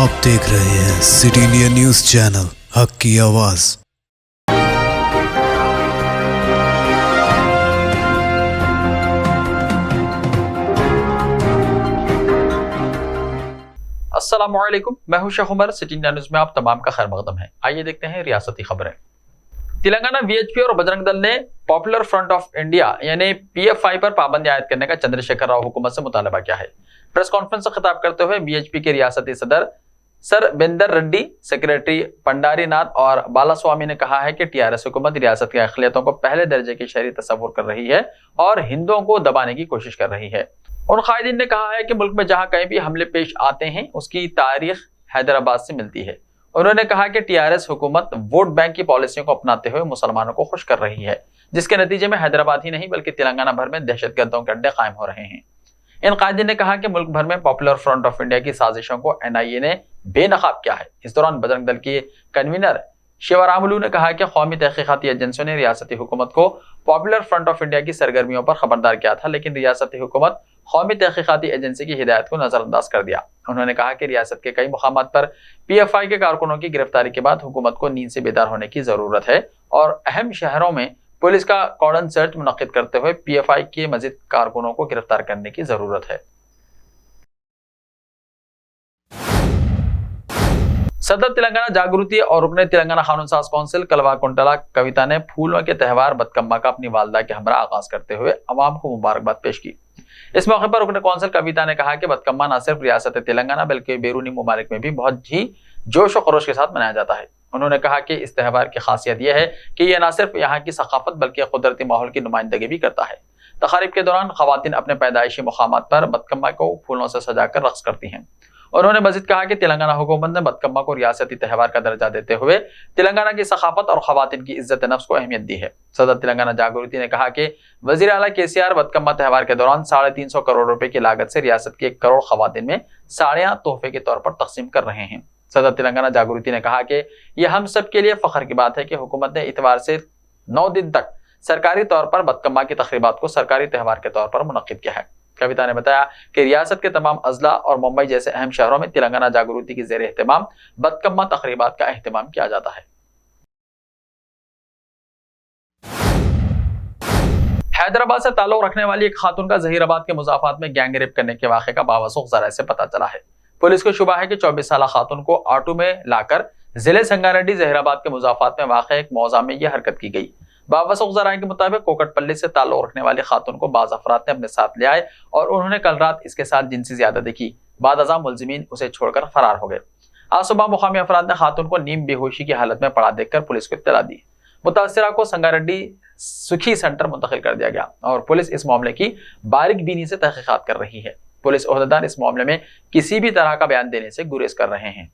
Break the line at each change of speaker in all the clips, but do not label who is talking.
आप देख रहे हैं सिटी इंडिया न्यूज चैनल, हक की आवाज।
अस्सलामुअलैकुम, मैं हूं Sheikh Umar. City India news में आप तमाम का खैर मकदम है। आइए देखते हैं रियासती खबरें। तेलंगाना वीएचपी और बजरंग दल ने पॉपुलर फ्रंट ऑफ इंडिया यानी पीएफआई पर पाबंदी आयद करने का चंद्रशेखर राव हुकूमत से मुतालबा किया है। प्रेस कॉन्फ्रेंस से खिताब करते हुए वीएचपी के रियासती सदर सर बेंदर रेड्डी, सेक्रेटरी पंडारी नाथ और बालास्वामी ने कहा है कि टीआरएस हुकूमत रियासत की अक़लियतों को पहले दर्जे की शहरी तस्वुर कर रही है और हिंदुओं को दबाने की कोशिश कर रही है। उन कायदीन ने कहा है कि मुल्क में जहां कहीं भी हमले पेश आते हैं उसकी तारीख हैदराबाद से मिलती है। उन्होंने कहा कि टीआरएस हुकूमत वोट बैंक की पॉलिसियों को अपनाते हुए मुसलमानों को खुश कर रही है, जिसके नतीजे में हैदराबाद ही नहीं बल्कि तेलंगाना भर में दहशतगर्दों के अड्डे कायम हो रहे हैं। इन कायदीन ने कहा कि मुल्क भर में पॉपुलर फ्रंट ऑफ इंडिया की साजिशों को एनआईए ने बेनकाब किया है। इस दौरान बजरंग दल के कन्वीनर शिवरामुलू ने कहा कि कौमी तहकीकाती एजेंसियों ने रियासती हुकूमत को पॉपुलर फ्रंट ऑफ इंडिया की सरगर्मियों पर खबरदार किया था, लेकिन रियासती हुकूमत कौमी तहकीकाती एजेंसी की हिदायत को नजरअंदाज कर दिया। उन्होंने कहा कि रियासत के कई मुकामात पर पीएफआई के कारकुनों की गिरफ्तारी के बाद हुकूमत को नींद से बेदार होने की जरूरत है और अहम शहरों में पुलिस का कॉर्डन सर्च मुनक्किद करते हुए पीएफआई के मजीद कारकुनों को गिरफ्तार करने की जरूरत है। सदर तेलंगाना जागृति और रुकने तेलंगाना कानून साज कौंसिल कलवा कुंटला कविता ने फूलों के त्यौहार बतकम्मा का अपनी वालदा के हमरा आगाज करते हुए अवाम को मुबारकबाद पेश की। इस मौके पर रुकने कौंसिल कविता ने कहा कि बतकम्मा न सिर्फ रियासत तेलंगाना बल्कि बैरूनी ममालिक में भी बहुत ही जोश और खरोश के साथ मनाया जाता है। उन्होंने कहा कि इस त्यौहार की खासियत यह है कि यह न सिर्फ यहाँ की सकाफत बल्कि कुदरती माहौल की नुमाइंदगी भी करता है। तकारीब के दौरान खवातीन अपने पैदाइशी मुकामात पर बतकम्मा को फूलों से सजाकर रक्स करती हैं। उन्होंने मजीद कहा कि तेलंगाना हुकूमत ने बतकम्मा को रियासती त्यौहार का दर्जा देते हुए तेलंगाना की सकाफत और खवातीन की इज्जत नफ्स को अहमियत दी है। सदर तेलंगाना जागृति ने कहा कि वजीर आला केसीआर बतकम्मा त्यौहार के दौरान 350 करोड़ रुपए की लागत से रियासत की 1 करोड़ खवातीन में साड़ियां तोहफे के तौर पर तकसीम कर रहे हैं। सदर तेलंगाना जागृति ने कहा कि यह हम सब के लिए फख्र की बात है कि हुकूमत ने इतवार से 9 दिन तक सरकारी तौर पर बतकम्मा की तकरीबात को सरकारी त्यौहार के तौर पर मुनक्किद किया है। कविता ने बताया कि रियासत के तमाम अजला और मुंबई जैसे अहम शहरों में तेलंगाना जागृति की जेर एहतमाम बतकम्मा तकरीबात का एहतमाम किया जाता है। हैदराबाद से ताल्लुक रखने वाली एक खातून का जहीराबाद के मुजाफात में गैंग रेप करने के वाक़े का बावसूख ज़राए से पता चला है। पुलिस को शुबा है कि 24 साल खातून को ऑटो में लाकर जिले संगारेड्डी जहीराबाद के मुजाफात में वाक़ एक मौजा में यह हरकत की गई। बावसूख ज़राए के मुताबिक कोकटपल्ली से ताल्लुक रखने वाली खातून को बाज़ अफराद ने अपने साथ ले आए और उन्होंने कल रात इसके साथ जिनसी ज़्यादती की। बाद अज़ां मुलजिमीन उसे छोड़कर फरार हो गए। आज सुबह मुकामी अफराद ने खातून को नीम बेहोशी की हालत में पड़ा देखकर पुलिस को इत्तला दी। मुतासिरा को संगारेड्डी सुखी सेंटर मुंतकिल कर दिया गया और पुलिस इस मामले की बारीक बीनी से तहकीकात कर रही है। पुलिस ओहदेदार इस मामले में किसी भी तरह का बयान देने से गुरेज कर रहे हैं।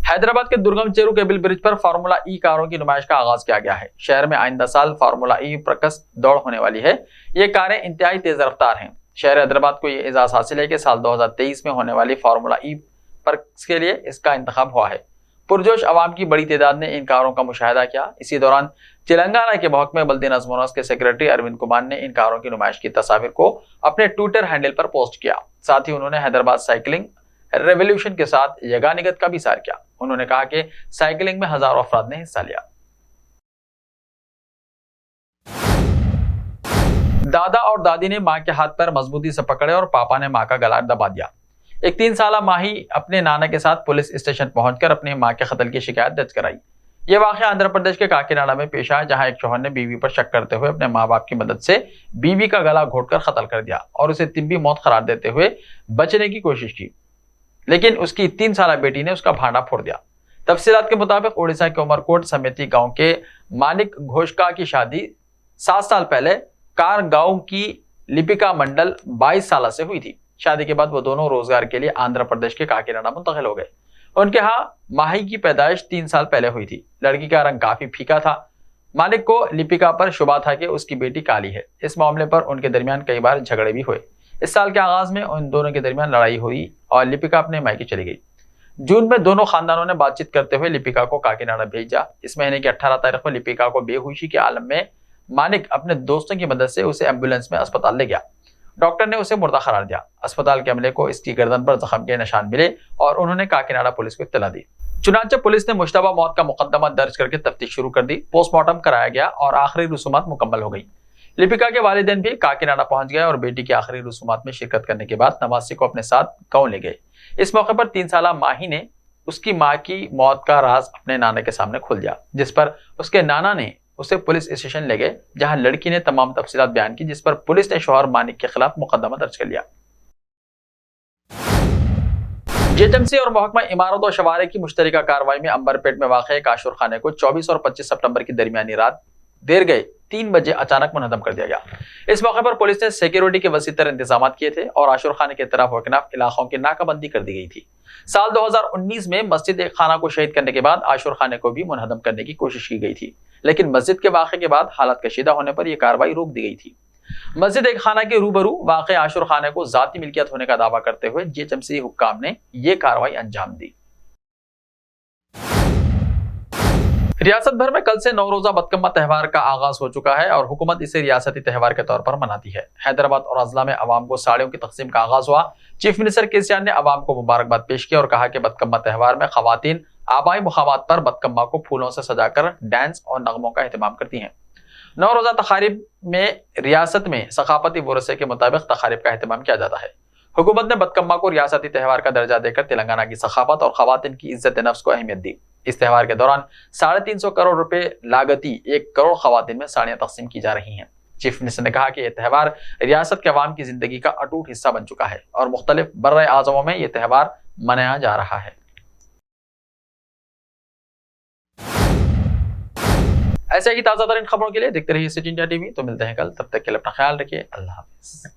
हैदराबाद के दुर्गम चेरू केबल ब्रिज पर फार्मूला ई कारों की नुमाइश का आगाज किया गया है। शहर में आइंदा साल फार्मूला ई प्रकस दौड़ होने वाली है। ये कारें इंतहाई तेज रफ्तार हैं। शहर हैदराबाद को यह एजाज हासिल है कि साल 2023 में होने वाली फार्मूला ई प्रकस के लिए इसका इंतखाब हुआ है। पुरजोश अवाम की बड़ी तादाद ने इन कारों का मुशाहिदा किया। इसी दौरान तेलंगाना के महकमे बल्दी नज़्म के सेक्रेटरी अरविंद कुमार ने इन कारों की नुमाइश की तस्वीर को अपने ट्विटर हैंडल पर पोस्ट किया। साथ ही उन्होंने हैदराबाद साइकिलिंग रेवोल्यूशन के साथ यगानिगत का भी इज़हार किया। उन्होंने कहा कि साइकिलिंग में हजारों अफराद ने हिस्सा लिया। दादा और दादी ने मां के हाथ पर मजबूती से पकड़े और पापा ने मां का गला दबा दिया। एक 3 साला माही अपने नाना के साथ पुलिस स्टेशन पहुंचकर अपनी मां के कत्ल की शिकायत दर्ज कराई। यह वाकया आंध्र प्रदेश के काकीनाडा में पेश आया, जहां एक शौहर ने बीवी पर शक करते हुए अपने माँ बाप की मदद से बीवी का गला घोटकर कत्ल कर दिया और उसे तिब्बी मौत करार देते हुए बचने की कोशिश की, लेकिन उसकी 3 साला बेटी ने उसका भांडा फोड़ दिया। तफसीलात के मुताबिक उड़ीसा के उमरकोट समेती गांव के मानिक घोषका की शादी 7 साल पहले कार गांव की लिपिका मंडल 22 साल से हुई थी। शादी के बाद वो दोनों रोजगार के लिए आंध्र प्रदेश के काकीनाडा मुंतकिल हो गए। उनके यहाँ माही की पैदाइश 3 साल पहले हुई थी। लड़की का रंग काफी फीका था। मालिक को लिपिका पर शुबा था कि उसकी बेटी काली है। इस मामले पर उनके दरमियान कई बार झगड़े भी हुए। इस साल के आगाज में उन दोनों के दरमियान लड़ाई हुई और लिपिका अपने मायके चली गई। जून में दोनों खानदानों ने बातचीत करते हुए लिपिका को काकीनाडा भेजा। इस महीने की 18 तारीख को लिपिका को बेहोशी के आलम में मानिक अपने दोस्तों की मदद से उसे एम्बुलेंस में अस्पताल ले गया। डॉक्टर ने उसे मुर्दा करार दिया। अस्पताल के अमले को इसकी गर्दन पर जख्म के निशान मिले और उन्होंने काकीनाडा पुलिस को इत्तला दी। चुनांचे पुलिस ने मुश्तबा मौत का मुकदमा दर्ज करके तफ्तीश शुरू कर दी। पोस्टमार्टम कराया गया और आखिरी रसूमात मुकम्मल हो गई। लिपिका के वालिदैन भी काकीनाडा पहुंच गए और बेटी की आखिरी रसूमात में शिरकत करने के बाद नवासी को अपने साथ गांव ले गए। इस मौके पर 3 साला माही ने उसकी मां की मौत का राज अपने नाना के सामने खोल दिया, जिस पर उसके नाना ने उसे पुलिस स्टेशन ले गए, जहां लड़की ने तमाम तफसीलात बयान की, जिस पर पुलिस ने शौहर मानिक के खिलाफ मुकदमा दर्ज कर लिया। जेएचएमसी और महकमा इमारत और शवारे की मुश्तरका कार्रवाई में अंबरपेट में वाक़ एक आशुर खाने को 24 और 25 सितंबर की दरमियानी रात देर गए 3 बजे अचानक मुनहदम कर दिया गया। इस मौके पर पुलिस ने सिक्योरिटी के वसीतर इंतजाम किए थे और आशुर खाने के तरफ वकनाफ इलाकों की नाकाबंदी कर दी गई थी। साल 2019 में मस्जिद एक खाना को शहीद करने के बाद आशुर खाने को भी मुनहदम करने की कोशिश की गई थी, लेकिन मस्जिद के वाक़े के बाद हालात कशीदा होने पर यह कार्रवाई रोक दी गई थी। मस्जिद एक खाना के रूबरू वाक़े आशुर खाने को जाती मिल्कियत होने का दावा करते हुए जेएचएमसी हुक्काम ने यह कार्रवाई अंजाम दी। रियासत भर में कल से नौरोजा बदकम्मा त्यौहार का आगाज हो चुका है और हुकूमत इसे रियासती त्यौहार के तौर पर मनाती है। हैदराबाद और अजला में अवाम को साड़ियों की तकसीम का आगाज हुआ। चीफ मिनिस्टर केसीआर ने अवाम को मुबारकबाद पेश की और कहा कि बदकम्मा त्यौहार में खवातीन आबाई मुकामात पर बदकम्मा को फूलों से सजाकर डांस और नगमों का एहतमाम करती हैं। नौरोजा तकारीब में रियासत में सकाफती वरसे के मुताबिक तकारीब का एहतमाम किया जाता है। हुकूमत ने बदकम्मा को रियासती त्यौहार का दर्जा देकर तेलंगाना की सकाफत और खवातीन की इज्जत नफ्स को अहमियत दी। इस त्यौहार के दौरान 350 करोड़ रुपए लागती 1 करोड़ खवातीन में साड़ियां तकसीम की जा रही हैं। चीफ मिनिस्टर ने कहा कि यह त्यौहार रियासत के अवाम की जिंदगी का अटूट हिस्सा बन चुका है और मुख्तलिफ बर्रे आज़मों में यह त्यौहार मनाया जा रहा है। ऐसे ही ताज़ा तरीन खबरों के लिए देखते रहिए सिटी इंडिया टीवी। तो मिलते हैं कल, तब तक के लिए अपना ख्याल रखिए। अल्लाह हाफिज़।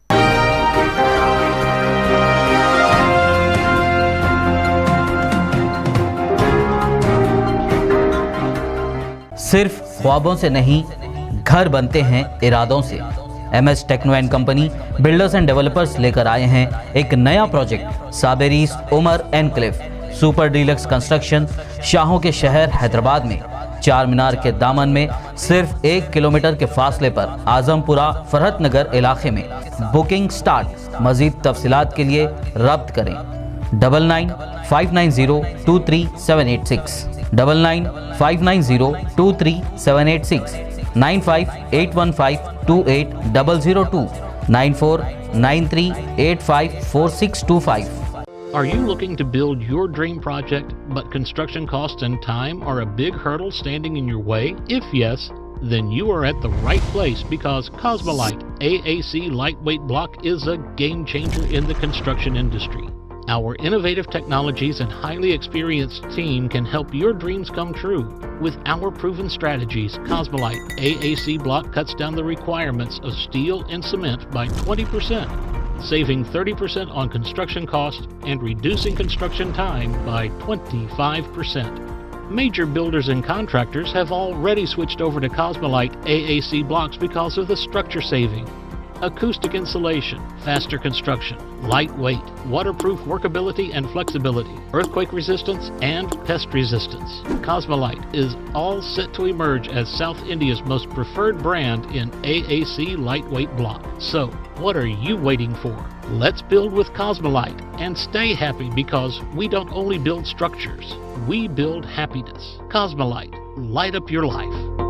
सिर्फ ख्वाबों से नहीं, घर बनते हैं इरादों से। MS techno and company builders and developers लेकर आए हैं एक नया प्रोजेक्ट साबेरीज Umar enclave super deluxe construction. शाहों के शहर हैदराबाद में चार मीनार के दामन में सिर्फ 1 किलोमीटर के फासले पर आजमपुरा फरहत नगर इलाके में बुकिंग स्टार्ट। मजीद तफसीलात के लिए रब्त करें 9959023786 9959023786 9581528002 9493854625।
Are you looking to build your dream project, but construction costs and time are a big hurdle standing in your way? If yes, then you are at the right place, because Cosmolite AAC lightweight block is a game changer in the construction industry. Our innovative technologies and highly experienced team can help your dreams come true. With our proven strategies, Cosmolite AAC block cuts down the requirements of steel and cement by 20%, saving 30% on construction costs and reducing construction time by 25%. Major builders and contractors have already switched over to Cosmolite AAC blocks because of the structure saving, acoustic insulation, faster construction, lightweight, waterproof workability and flexibility, earthquake resistance and pest resistance. Cosmolite is all set to emerge as South India's most preferred brand in AAC lightweight block. So, what are you waiting for? Let's build with Cosmolite and stay happy, because we don't only build structures, we build happiness. Cosmolite, light up your life.